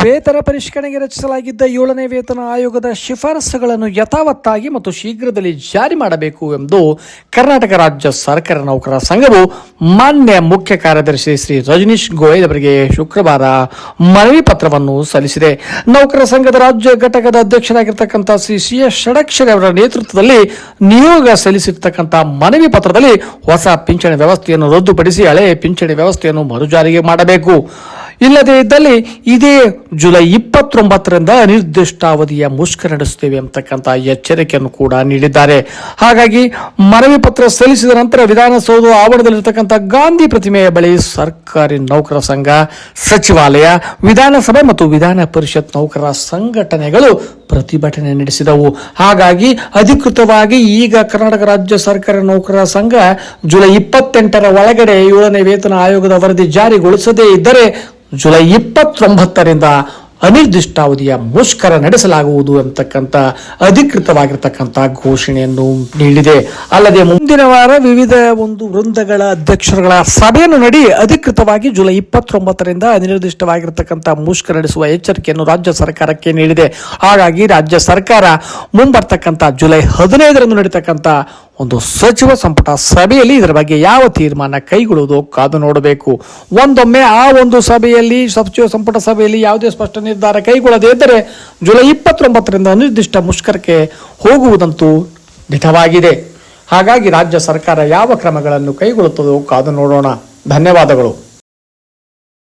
ವೇತನ ಪರಿಷ್ಕರಣೆಗೆ ರಚಿಸಲಾಗಿದ್ದ 7ನೇ ವೇತನ ಆಯೋಗದ ಶಿಫಾರಸುಗಳನ್ನು ಯಥಾವತ್ತಾಗಿ ಮತ್ತು ಶೀಘ್ರದಲ್ಲಿ ಜಾರಿ ಮಾಡಬೇಕು ಎಂದು ಕರ್ನಾಟಕ ರಾಜ್ಯ ಸರ್ಕಾರಿ ನೌಕರರ ಸಂಘವು ಮಾನ್ಯ ಮುಖ್ಯ ಕಾರ್ಯದರ್ಶಿ ಶ್ರೀ ರಜನೀಶ್ ಗೋಯಲ್ ಅವರಿಗೆ ಶುಕ್ರವಾರ ಮನವಿ ಪತ್ರವನ್ನು ಸಲ್ಲಿಸಿದೆ. ನೌಕರ ಸಂಘದ ರಾಜ್ಯ ಘಟಕದ ಅಧ್ಯಕ್ಷರಾಗಿರ್ತಕ್ಕಂಥ ಶ್ರೀ ಸಿ.ಎಸ್. ಷಡಕ್ಷರಿ ಅವರ ನೇತೃತ್ವದಲ್ಲಿ ನಿಯೋಗ ಸಲ್ಲಿಸಿರ್ತಕ್ಕಂಥ ಮನವಿ ಪತ್ರದಲ್ಲಿ ಹೊಸ ಪಿಂಚಣಿ ವ್ಯವಸ್ಥೆಯನ್ನು ರದ್ದುಪಡಿಸಿ ಹಳೆಯ ಪಿಂಚಣಿ ವ್ಯವಸ್ಥೆಯನ್ನು ಮರುಜಾರಿಗೆ ಮಾಡಬೇಕು. ಇಲ್ಲದೇ ಇದ್ದಲ್ಲಿ ಇದೇ ಜುಲೈ 29ರಿಂದ ಅನಿರ್ದಿಷ್ಟಾವಧಿಯ ಮುಷ್ಕರ ನಡೆಸುತ್ತೇವೆ ಅಂತಕ್ಕಂಥ ಎಚ್ಚರಿಕೆಯನ್ನು ಕೂಡ ನೀಡಿದ್ದಾರೆ. ಹಾಗಾಗಿ ಮನವಿ ಪತ್ರ ಸಲ್ಲಿಸಿದ ನಂತರ ವಿಧಾನಸೌಧ ಆವರಣದಲ್ಲಿರತಕ್ಕಂಥ ಗಾಂಧಿ ಪ್ರತಿಮೆಯ ಬಳಿ ಸರ್ಕಾರಿ ನೌಕರ ಸಂಘ, ಸಚಿವಾಲಯ, ವಿಧಾನಸಭೆ ಮತ್ತು ವಿಧಾನ ಪರಿಷತ್ ನೌಕರರ ಸಂಘಟನೆಗಳು ಪ್ರತಿಭಟನೆ ನಡೆಸಿದವು. ಹಾಗಾಗಿ ಅಧಿಕೃತವಾಗಿ ಈಗ ಕರ್ನಾಟಕ ರಾಜ್ಯ ಸರ್ಕಾರಿ ನೌಕರರ ಸಂಘ ಜುಲೈ 28ರ ಒಳಗಡೆ 7ನೇ ವೇತನ ಆಯೋಗದ ವರದಿ ಜಾರಿಗೊಳಿಸದೇ ಇದ್ದರೆ ಜುಲೈ 29ರಿಂದ ಅನಿರ್ದಿಷ್ಟಾವಧಿಯ ಮುಷ್ಕರ ನಡೆಸಲಾಗುವುದು ಅಂತಕ್ಕಂಥ ಅಧಿಕೃತವಾಗಿರ್ತಕ್ಕಂಥ ಘೋಷಣೆಯನ್ನು ನೀಡಿದೆ. ಅಲ್ಲದೆ ಮುಂದಿನ ವಾರ ವಿವಿಧ ವೃಂದಗಳ ಅಧ್ಯಕ್ಷರುಗಳ ಸಭೆಯನ್ನು ನಡಿ ಅಧಿಕೃತವಾಗಿ ಜುಲೈ 29ರಿಂದ ಅನಿರ್ದಿಷ್ಟವಾಗಿರ್ತಕ್ಕಂಥ ಮುಷ್ಕರ ನಡೆಸುವ ಎಚ್ಚರಿಕೆಯನ್ನು ರಾಜ್ಯ ಸರ್ಕಾರಕ್ಕೆ ನೀಡಿದೆ. ಹಾಗಾಗಿ ರಾಜ್ಯ ಸರ್ಕಾರ ಮುಂಬರ್ತಕ್ಕಂಥ ಜುಲೈ 15ರಂದು ನಡೀತಕ್ಕಂಥ ಒಂದು ಸಚಿವ ಸಂಪುಟ ಸಭೆಯಲ್ಲಿ ಇದರ ಬಗ್ಗೆ ಯಾವ ತೀರ್ಮಾನ ಕೈಗೊಳ್ಳುವುದು ಕಾದು ನೋಡಬೇಕು. ಒಂದೊಮ್ಮೆ ಆ ಒಂದು ಸಭೆಯಲ್ಲಿ ಸಚಿವ ಸಂಪುಟ ಸಭೆಯಲ್ಲಿ ಯಾವುದೇ ಸ್ಪಷ್ಟ ನಿರ್ಧಾರ ಕೈಗೊಳ್ಳದೇ ಇದ್ದರೆ ಜುಲೈ 29ರಿಂದ ಅನಿರ್ದಿಷ್ಟ ಮುಷ್ಕರಕ್ಕೆ ಹೋಗುವುದಂತೂ ದಿಟವಾಗಿದೆ. ಹಾಗಾಗಿ ರಾಜ್ಯ ಸರ್ಕಾರ ಯಾವ ಕ್ರಮಗಳನ್ನು ಕೈಗೊಳ್ಳುತ್ತದೋ ಕಾದು ನೋಡೋಣ. ಧನ್ಯವಾದಗಳು.